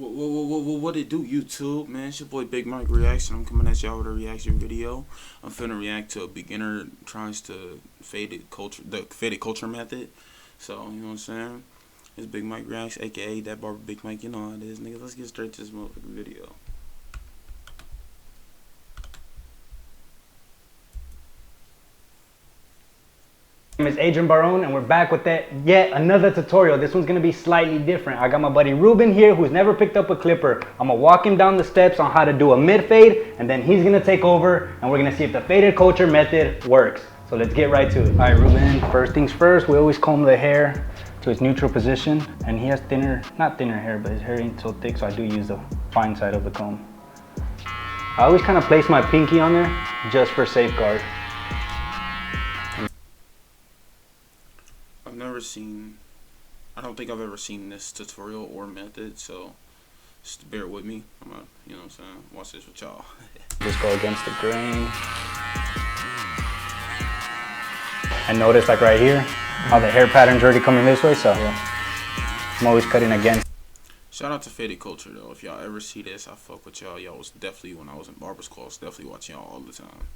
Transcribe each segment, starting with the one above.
What it do, YouTube, man? It's your boy Big Mike Reaction. I'm coming at y'all with a reaction video. I'm finna react to a beginner tries to the faded culture method. So, you know what I'm saying? It's Big Mike Reaction, aka DatbarberBigMIke. You know how it is, nigga. Let's get straight to this motherfucking video. My name is Adrian Barone and we're back with yet another tutorial. This one's gonna be slightly different. I got my buddy Ruben here who's never picked up a clipper. I'm gonna walk him down the steps on how to do a mid fade, and then he's gonna take over and we're gonna see if the faded culture method works. So let's get right to it. All right, Ruben, first things first, we always comb the hair to its neutral position, and he has not thinner hair, but his hair ain't so thick, so I do use the fine side of the comb. I always kind of place my pinky on there just for safeguard. I don't think I've ever seen this tutorial or method, so just bear with me. I'm gonna, you know what I'm saying, watch this with y'all. Just go against the grain. And notice, like right here, how the hair pattern's already coming this way, so I'm always cutting against. Shout out to faded culture though. If y'all ever see this, I fuck with y'all. Y'all was definitely, when I was in barber school, I was definitely watching y'all all the time.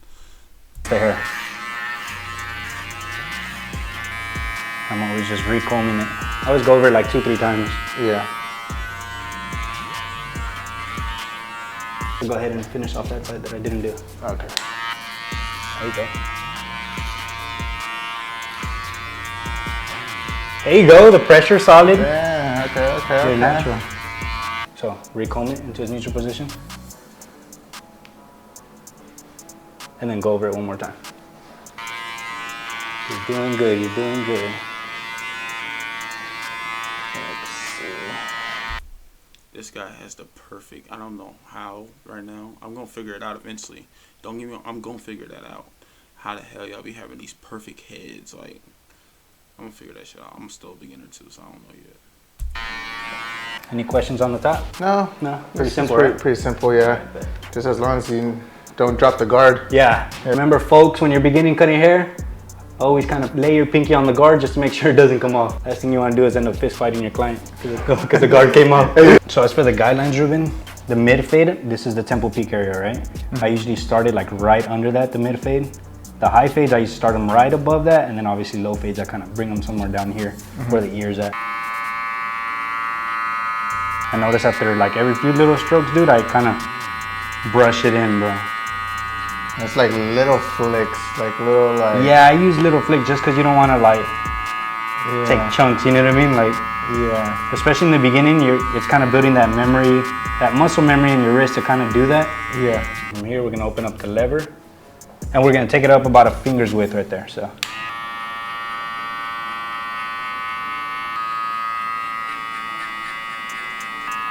The hair. I'm always just recombing it. I always go over it like 2-3 times. Yeah. We'll go ahead and finish off that side that I didn't do. Okay. There you go. There you go. The pressure solid. Yeah. Okay. Very natural. So recomb it into its neutral position, and then go over it one more time. You're doing good. You're doing good. This guy has the perfect, I don't know how right now. I'm going to figure it out eventually. Don't get me wrong, I'm going to figure that out. How the hell y'all be having these perfect heads? Like, I'm going to figure that shit out. I'm still a beginner too, so I don't know yet. Any questions on the top? No. Pretty simple, pretty simple, yeah. Just as long as you don't drop the guard. Yeah. Remember, folks, when you're beginning cutting hair, always kind of lay your pinky on the guard just to make sure it doesn't come off. Last thing you want to do is end up fist fighting your client because the guard came off. So as for the guidelines, Ruben, the mid fade, this is the temple peak area, right? I usually start it like right under that, the mid fade. The high fades, I start them right above that, and then obviously low fades, I kind of bring them somewhere down here where the ear's at. I notice after like every few little strokes, dude, I kind of brush it in, bro. It's like little flicks, like little like... Yeah, I use little flicks just because you don't want to like take chunks, you know what I mean? Like, yeah. Especially in the beginning, it's kind of building that memory, that muscle memory in your wrist to kind of do that. Yeah. From here, we're gonna open up the lever, and we're gonna take it up about a finger's width right there. So.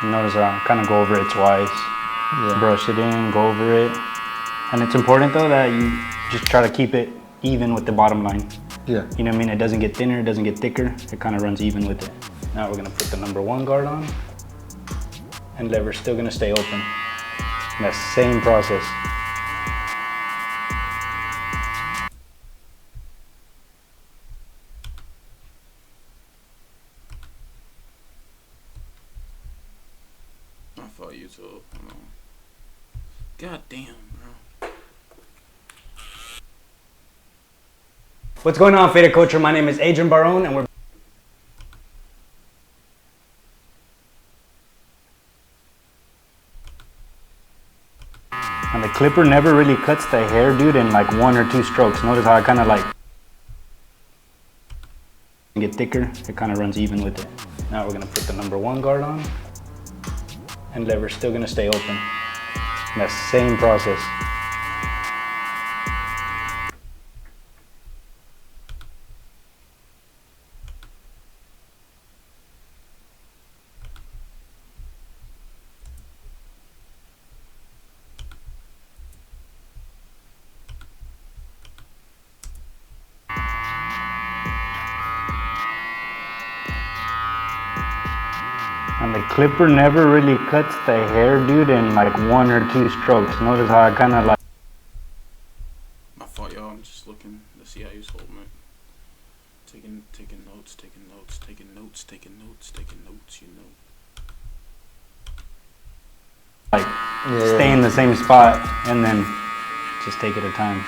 Notice I kind of go over it twice. Yeah. Brush it in, go over it. And it's important though that you just try to keep it even with the bottom line. Yeah. You know what I mean? It doesn't get thinner, it doesn't get thicker. It kind of runs even with it. Now we're gonna put the number 1 guard on, and lever's still gonna stay open. And that same process. I thought you too. God damn, bro. What's going on, faded culture? My name is Adrian Barone, and we're and the clipper never really cuts the hair, dude, in like 1 or 2 strokes. Notice how I kind of like get thicker. It kind of runs even with it. Now we're gonna put the number 1 guard on, and lever's still gonna stay open. And that same process. And the clipper never really cuts the hair, dude, in like 1 or 2 strokes. Notice how I kind of like... My fault, y'all. I'm just looking to see how you're holding it. Taking notes, you know. stay in the same spot, and then just take it a time.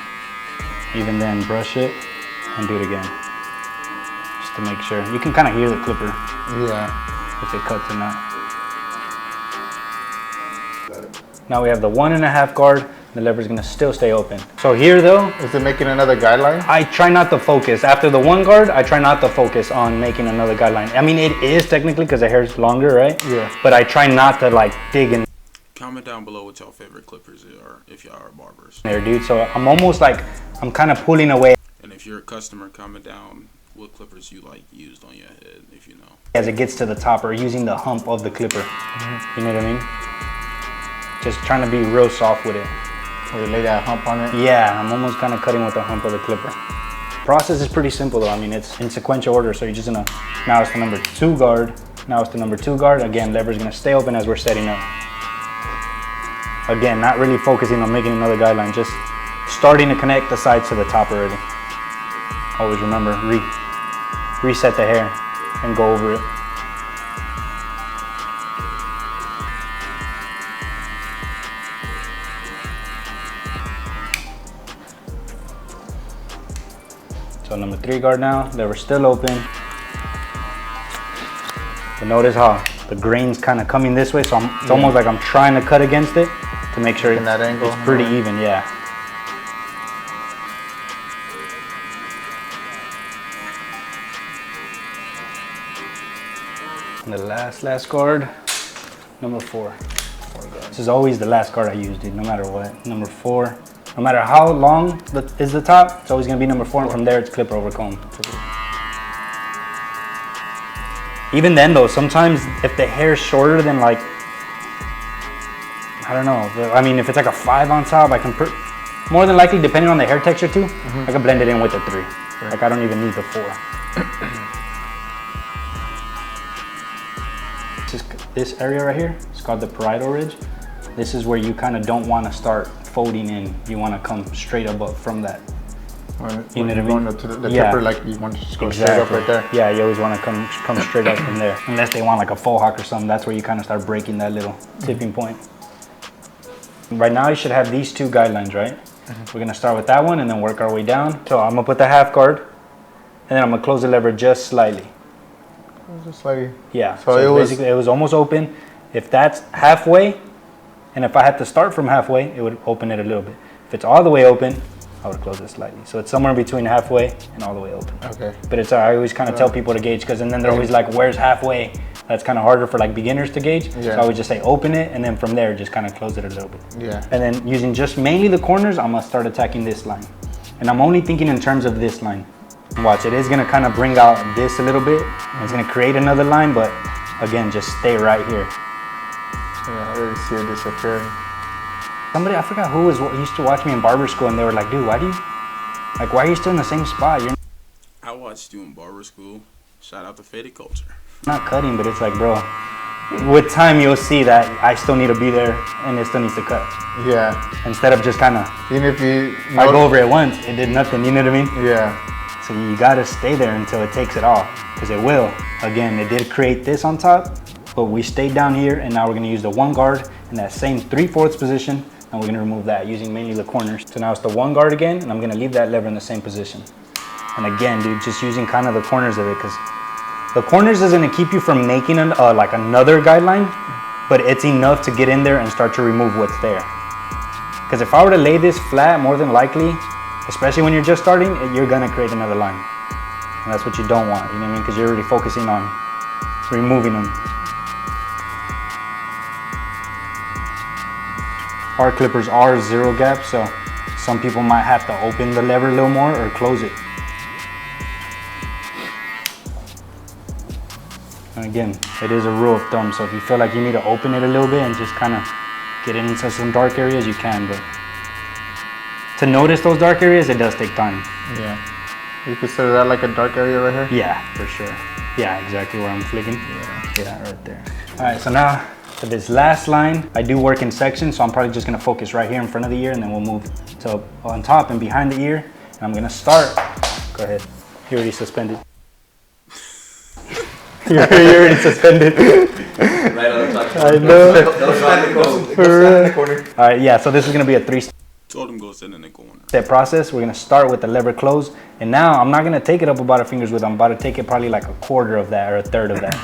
Even then, brush it and do it again, just to make sure. You can kind of hear the clipper. Yeah. If it cuts or not. Now we have the 1.5 guard. The lever is gonna still stay open. So here though, is it making another guideline? I try not to focus. After the 1 guard, I try not to focus on making another guideline. I mean, it is technically because the hair is longer, right? Yeah. But I try not to like dig in Comment down below what y'all favorite clippers are if y'all are barbers. there, dude. So I'm almost like, I'm kind of pulling away. And if you're a customer, comment down what clippers you like used on your head, if you know. As it gets to the top, or using the hump of the clipper. You know what I mean? Just trying to be real soft with it. Or lay that hump on it? Yeah, I'm almost kind of cutting with the hump of the clipper. Process is pretty simple though. I mean, it's in sequential order. So you're just gonna, now it's the number 2 guard. Now it's the number 2 guard. Again, lever's gonna stay open as we're setting up. Again, not really focusing on making another guideline, just starting to connect the sides to the top already. Always remember, reset the hair and go over it. So number 3 guard now, lever's still open. But notice how the grain's kind of coming this way, so it's almost like I'm trying to cut against it to make sure that angle, it's pretty even, yeah. And the last guard, number 4. This is always the last guard I use, dude, no matter what. Number 4. No matter how long is the top, it's always gonna be number 4, and from there it's clipper over comb. Even then though, sometimes if the hair's shorter than like, I don't know, I mean, if it's like a 5 on top, I can, more than likely, depending on the hair texture too, I can blend it in with a 3. Like I don't even need the 4. This area right here, it's called the parietal ridge. This is where you kind of don't want to start folding in. You want to come straight up from that. You know what I mean? Going to the clipper, like you want to just go straight up right there. Yeah, you always want to come straight up from there. Unless they want like a faux hawk or something, that's where you kind of start breaking that little tipping point. Right now you should have these 2 guidelines, right? We're gonna start with that one and then work our way down. So I'm gonna put the half guard and then I'm gonna close the lever just slightly. Just slightly. Yeah, so it was almost open. If that's halfway, and if I had to start from halfway, it would open it a little bit. If it's all the way open, I would close it slightly. So it's somewhere between halfway and all the way open. Okay. But it's, I always kind of tell people to gauge, because and then they're always like, where's halfway? That's kind of harder for like beginners to gauge. Yeah. So I would just say open it, and then from there, just kind of close it a little bit. Yeah. And then using just mainly the corners, I'm gonna start attacking this line. And I'm only thinking in terms of this line. Watch, it is gonna kind of bring out this a little bit. And it's gonna create another line, but again, just stay right here. Yeah, I already see it disappearing. Somebody, I forgot who used to watch me in barber school, and they were like, dude, why are you still in the same spot? You're I watched you in barber school. Shout out to Faded Culture. not cutting, but it's like, bro, with time you'll see that I still need to be there and it still needs to cut. Yeah. Instead of just kind of, Even if you I go over it once, it did nothing, you know what I mean? Yeah. So you gotta stay there until it takes it off, because it will. Again, it did create this on top, but we stayed down here, and now we're gonna use the 1 guard in that same 3/4 position, and we're gonna remove that using mainly the corners. So now it's the 1 guard again, and I'm gonna leave that lever in the same position. And again, dude, just using kind of the corners of it, because the corners is gonna keep you from making like another guideline, but it's enough to get in there and start to remove what's there. Because if I were to lay this flat, more than likely, especially when you're just starting, you're gonna create another line. And that's what you don't want, you know what I mean? Because you're already focusing on removing them. Our clippers are 0 gap, so some people might have to open the lever a little more or close it. And again, it is a rule of thumb, so if you feel like you need to open it a little bit and just kind of get it into some dark areas, you can, but to notice those dark areas, it does take time. Yeah. You consider that like a dark area right here? Yeah, for sure. Yeah, exactly where I'm flicking. Yeah, right there. All right, so now for this last line, I do work in sections, so I'm probably just gonna focus right here in front of the ear, and then we'll move to on top and behind the ear. And I'm gonna start. Go ahead. You're already suspended. You're already suspended. Right on the touch. I know. Go stand in the corner. All right, yeah, so this is gonna be a 3-step Told him go sit in the corner. process. We're gonna start with the lever close. And now I'm not gonna take it up about a finger's width. I'm about to take it probably like a quarter of that or a third of that.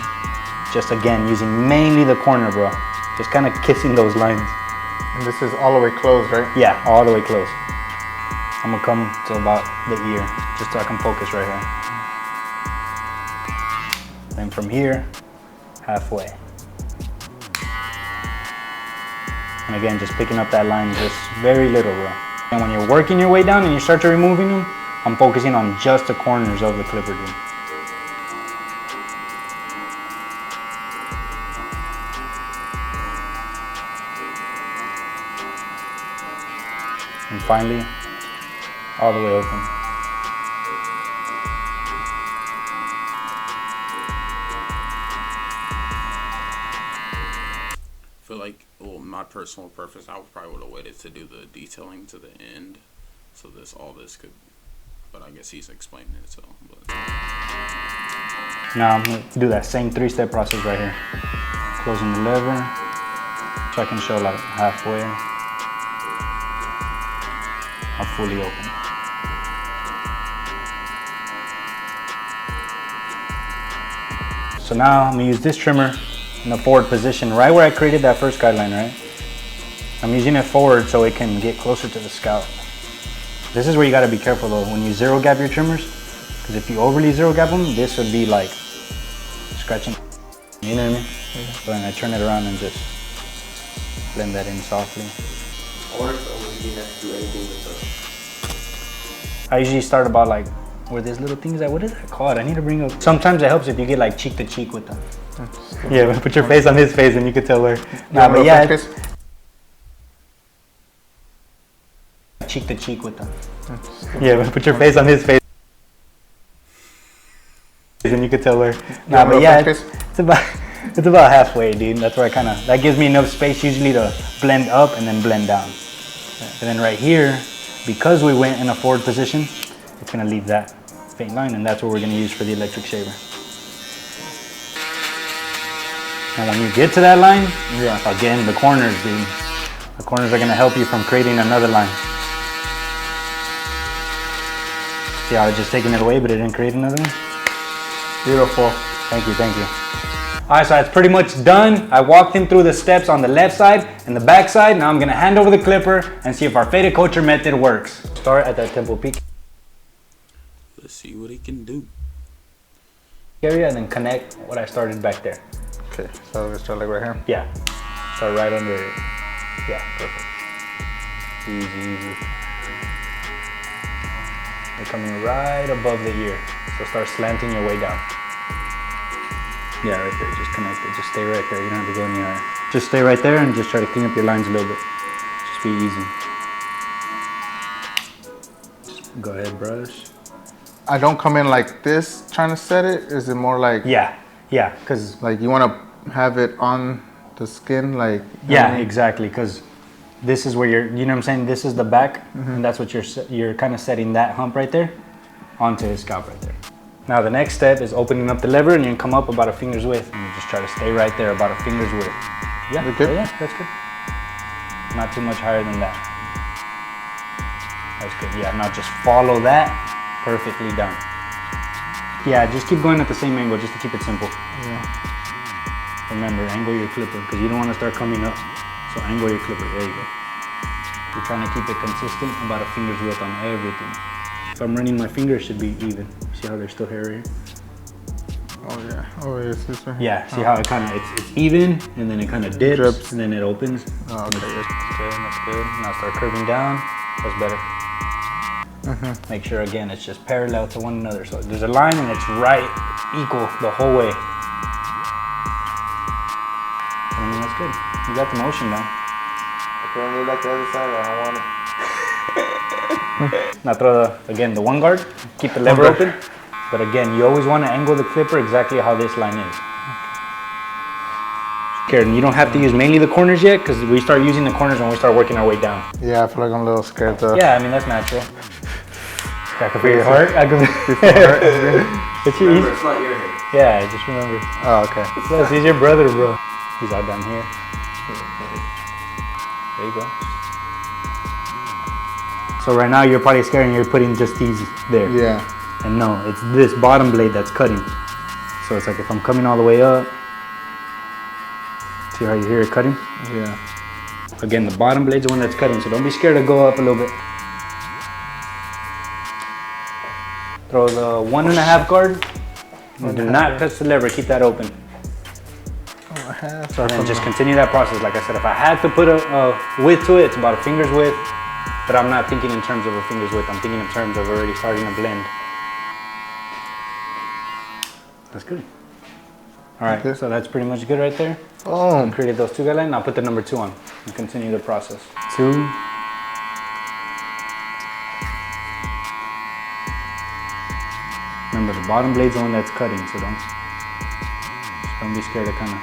Just again, using mainly the corner, bro. Just kind of kissing those lines. And this is all the way closed, right? Yeah, all the way close. I'm gonna come to about the ear, just so I can focus right here. And from here, halfway. And again, just picking up that line just very little, bro. And when you're working your way down and you start to removing them, I'm focusing on just the corners of the clipper, dude. And finally, all the way open. I feel like, well, my personal preference, I probably would have waited to do the detailing to the end, so all this could. But I guess he's explaining it, so. But. Now I'm gonna do that same 3-step process right here. Closing the lever, so I can show like halfway. I'm fully open. So now I'm gonna use this trimmer in the forward position, right where I created that first guideline, right? I'm using it forward so it can get closer to the scalp. This is where you gotta be careful though, when you zero gap your trimmers, because if you overly zero gap them, this would be like scratching, you know what I mean? So then I turn it around and just blend that in softly. I wonder if we didn't have to do anything with I usually start about like where there's little things what is that called? I need to bring up. Sometimes it helps if you get like cheek to cheek with them. Yeah, put your face on his face and you can tell where. Nah, but yeah, cheek to cheek with them. Yeah, put your face on his face and you can tell where. Nah, but yeah, it's about halfway, dude. That's where that gives me enough space usually to blend up and then blend down. And then right here, because we went in a forward position, it's gonna leave that faint line, and that's what we're gonna use for the electric shaver. And when you get to that line, again, the corners, dude. The corners are gonna help you from creating another line. See how I was just taking it away, but it didn't create another one? Beautiful. Thank you, thank you. All right, so it's pretty much done. I walked him through the steps on the left side and the back side. Now I'm gonna hand over the clipper and see if our faded culture method works. Start at that temple peak Let's see what he can do. area and then connect what I started back there. Okay, so let's start like right here. Yeah, start right under it. Yeah, perfect. Easy, easy. You're coming right above the ear. So start slanting your way down. Yeah, right there, just connect it. Just stay right there, you don't have to go any higher. Just stay right there and just try to clean up your lines a little bit. Just be easy. Go ahead, brush. I don't come in like this trying to set it. Is it more like Yeah, because like you want to have it on the skin, like yeah, exactly, because this is where you know what I'm saying, this is the back, and that's what you're kind of setting that hump right there onto his scalp right there. Now the next step is opening up the lever, and you can come up about a finger's width, and you just try to stay right there about a finger's width. Yeah, Okay. yeah, that's good. Not too much higher than that. That's good. Yeah, now just follow that perfectly down. Yeah, just keep going at the same angle, just to keep it simple. Yeah. Remember, angle your clipper, because you don't want to start coming up. So angle your clipper, there you go. You're trying to keep it consistent, about a finger's width on everything. If I'm running my finger, it should be even. See how there's still hair here? Oh yeah. Oh yeah, it's this right here. Yeah, see how it kind of, it's even, and then it kind of dips, Drips. and then it opens. Oh, okay. That's good, that's good. Now start curving down, that's better. Make sure, again, it's just parallel to one another. So there's a line and it's right, equal the whole way. I mean, that's good. You got the motion down. I can't move like the other side, I don't want it. Now throw again the one guard, keep the lever open, but again you always want to angle the clipper exactly how this line is. Karen, you don't have to use mainly the corners yet, because we start using the corners when we start working our way down. Yeah, I feel like I'm a little scared though. Yeah, I mean that's natural. I can feel your heart. I can Remember, it's not your hair. Yeah, I just remember. Oh, okay. Plus, he's your brother, bro. He's all down here. There you go. So right now you're probably scared and you're putting just these there. Yeah. And no, it's this bottom blade that's cutting. So it's like if I'm coming all the way up, see how you hear it cutting? Yeah. Again, the bottom blade's the one that's cutting, so don't be scared to go up a little bit. Throw the 1.5 guard. And do not touch the lever, keep that open. And then just continue that process. Like I said, if I had to put a width to it, it's about a finger's width. But I'm not thinking in terms of a finger's width, I'm thinking in terms of already starting to blend. That's good. All right, Okay. so that's pretty much good right there. Oh. Created those 2 guidelines. Now put the number 2 on and continue the process. 2. Remember, the bottom blade's the one that's cutting, so don't be scared to kind of.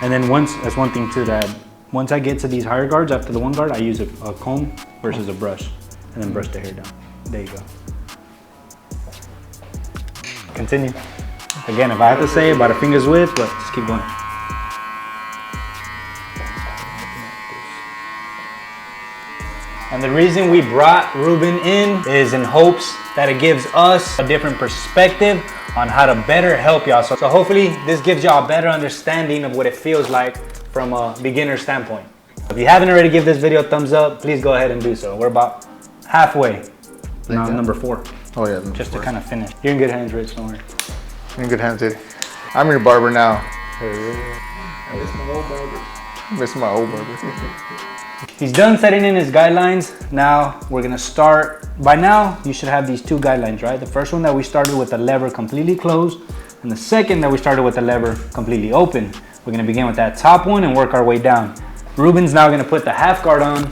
And then that's one thing too to add. Once I get to these higher guards, after the 1 guard, I use a comb versus a brush, and then brush the hair down. There you go. Continue. Again, if I have to say about a finger's width, but just keep going. And the reason we brought Ruben in is in hopes that it gives us a different perspective on how to better help y'all. So hopefully this gives y'all a better understanding of what it feels like from a beginner standpoint. If you haven't already, give this video a thumbs up. Please go ahead and do so. We're about halfway. Now number 4. Oh yeah. Just to kind of finish. You're in good hands, Rich, don't worry. In good hands, dude. I'm your barber now. I miss my old barber. Miss my old barber. He's done setting in his guidelines. Now we're gonna start. By now, you should have these 2 guidelines, right? The first one that we started with the lever completely closed, and the second that we started with the lever completely open. We're gonna begin with that top one and work our way down. Ruben's now gonna put the half guard on,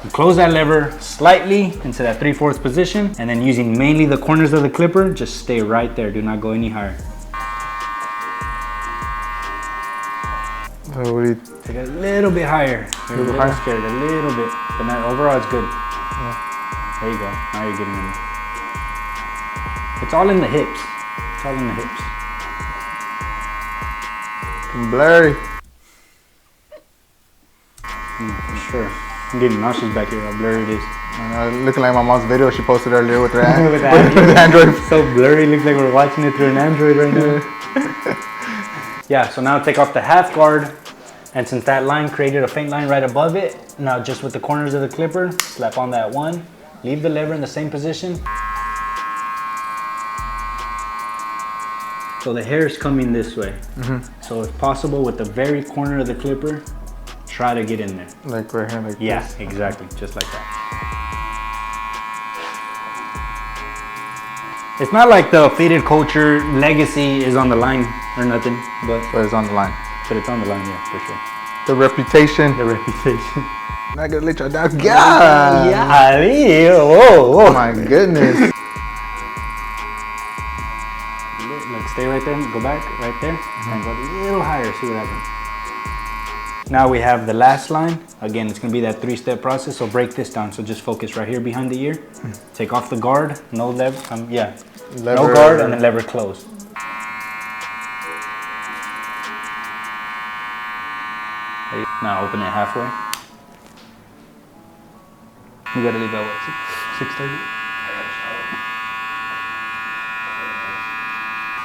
and close that lever slightly into that 3/4 position, and then using mainly the corners of the clipper, just stay right there. Do not go any higher. So what do you? Take it a little bit higher. You're a little scared, a little bit, but not, overall it's good. Yeah. There you go. Now you're getting in there. It's all in the hips. It's all in the hips. Blurry. For sure. I'm getting nauseous back here. How blurry it is. Looking like my mom's video she posted earlier with her With the Android. So blurry. Looks like we're watching it through an Android right now. Yeah. So now take off the half guard. And since that line created a faint line right above it, now just with the corners of the clipper, slap on that 1, leave the lever in the same position. So the hair is coming this way. So if possible, with the very corner of the clipper, try to get in there. Like right here, like Yeah, this. exactly, just like that. It's not like the faded culture legacy is on the line or nothing, but It's on the line. it's on the line, yeah, for sure. The reputation. The reputation. Not gonna let y'all down. God. Yeah, whoa. Oh my goodness. Like stay right there, go back right there, and go a little higher, see what happens. Now we have the last line. Again, it's gonna be that 3-step process, so break this down. So just focus right here behind the ear. Take off the guard, no lever, no guard, and then lever close. Now open it halfway. You gotta leave at what, 6:30?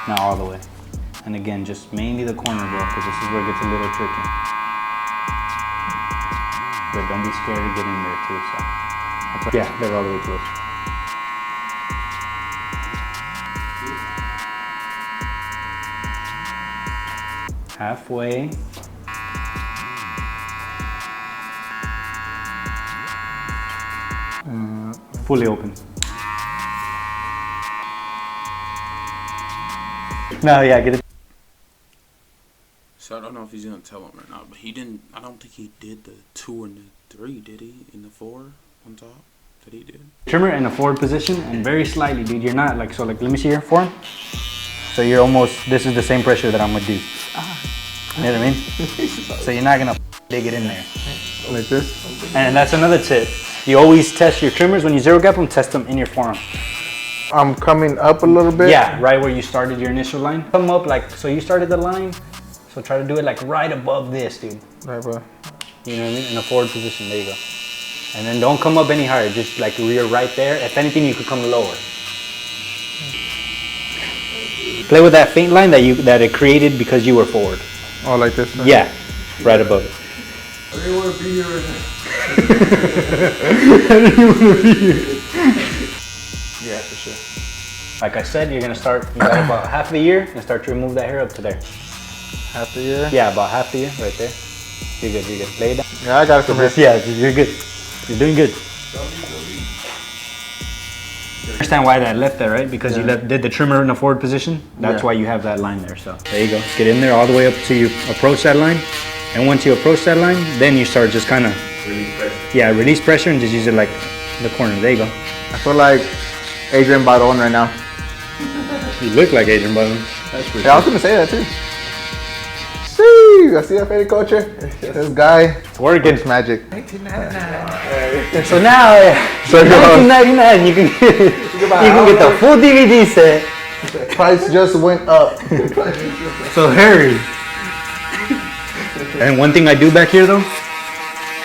Now all the way. And again, just mainly the corner, bro, because this is where it gets a little tricky. But don't be scared to get in there too, so. Yeah, they're all the way close. Halfway. Fully open. No, yeah, get it. So I don't know if he's gonna tell him or not, but he didn't. I don't think he did the 2 and the 3, did he? In the 4 on top, that he did. Trimmer in a forward position and very slightly, dude. You're not like so. Like, let me see your form. So you're almost. This is the same pressure that I'm gonna do. You know what I mean? So you're not gonna dig it in there. Like this. And that's another tip. You always test your trimmers when you 0 gap them. Test them in your forearm. I'm coming up a little bit. Yeah, right where you started your initial line. Come up like, so you started the line, so try to do it like right above this, dude. Right, bro. You know what I mean? In a forward position, there you go. And then don't come up any higher, just like you're right there. If anything, you could come lower. Play with that faint line that it created because you were forward. Oh, like this? Right? Yeah, right above it. I didn't want to be here right now. Yeah, for sure. Like I said, you're gonna start, you got about half the year, and start to remove that hair up to there. Half the year? Yeah, about half the year, right there. You're good, you're good. Lay it down. Yeah, I got it from here. Yeah, you're good. You're doing good. Understand why that left there, right? Because you did the trimmer in a forward position. That's why you have that line there. So there you go. Get in there all the way up till you approach that line. And once you approach that line, then you start just kind of release pressure and just use it like the corner. There you go. I feel like Adrian Baron right now. You look like Adrian Baron. That's for Yeah, I was gonna say that too. See, I see that faded culture. This guy, it's working. it's magic. So now, So $19.99, you can get the full DVD set. price just went up. So hurry. And one thing I do back here though,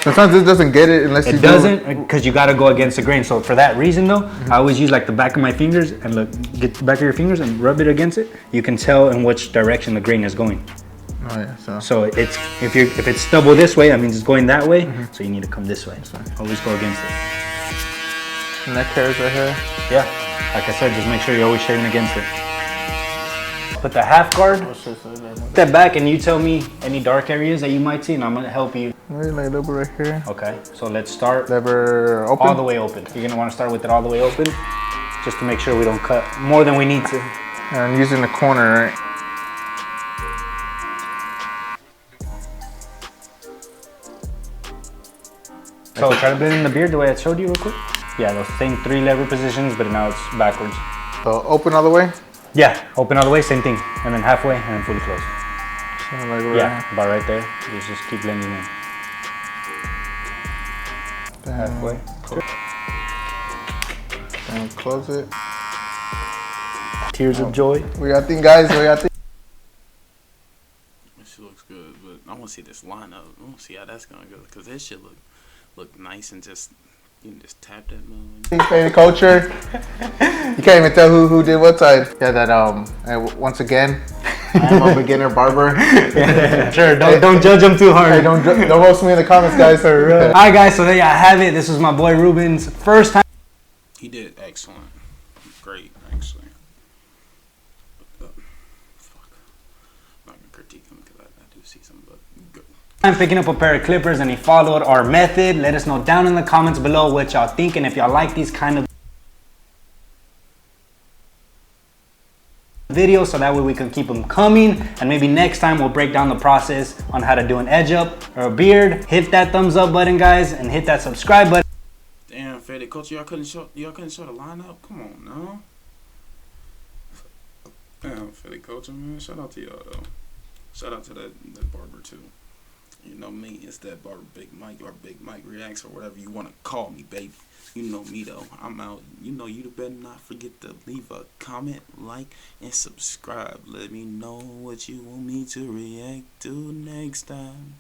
Sometimes this doesn't get it unless you it doesn't, because you gotta go against the grain. So for that reason though, I always use like the back of my fingers and look, get the back of your fingers and rub it against it. You can tell in which direction the grain is going. Oh yeah, So it's if it's stubble this way, that means it's going that way. So you need to come this way. Always go against it. neck hairs right here. Yeah, like I said, just make sure you're always shaving against it. Put the half guard, step back, and you tell me any dark areas that you might see, and I'm gonna help you. Maybe like a little bit right here. Okay, so let's start Lever open. all the way open. You're gonna want to start with it all the way open, just to make sure we don't cut more than we need to. And using the corner, right? So try to blend in the beard the way I showed you real quick. Yeah, those same 3 lever positions, but now it's backwards. So open all the way. Yeah, open all the way, same thing. And then halfway, and then fully close. So like right Yeah, about right there. Just keep blending in. Halfway. And close it. Tears of joy. We got thing, guys. We got thing. This shit looks good, but I want to see this lineup. I want to see how that's gonna go, cause this shit look nice and just you can just tap that motherfucker. Faded culture. You can't even tell who did what side. Yeah, that and once again, I am a beginner barber. Sure, don't judge them too hard. Hey, don't roast me in the comments, guys. Alright guys, so there you have it. This was my boy Ruben's first time. He did excellent, great actually. Fuck, I'm not gonna critique him because I do see some, but good. I'm picking up a pair of clippers and he followed our method. Let us know down in the comments below what y'all think and if y'all like these kind of videos, so that way we can keep them coming, and maybe next time we'll break down the process on how to do an edge up or a beard. Hit that thumbs up button, guys, and hit that subscribe button. Damn, Faded Culture, y'all couldn't show the lineup. Come on now. Damn, Faded Culture, man. Shout out to y'all though. Shout out to that barber too. You know me, it's that barber Big Mike or Big Mike Reacts or whatever you want to call me, baby. You know me though. I'm out. You know you better not forget to leave a comment, like, and subscribe. Let me know what you want me to react to next time.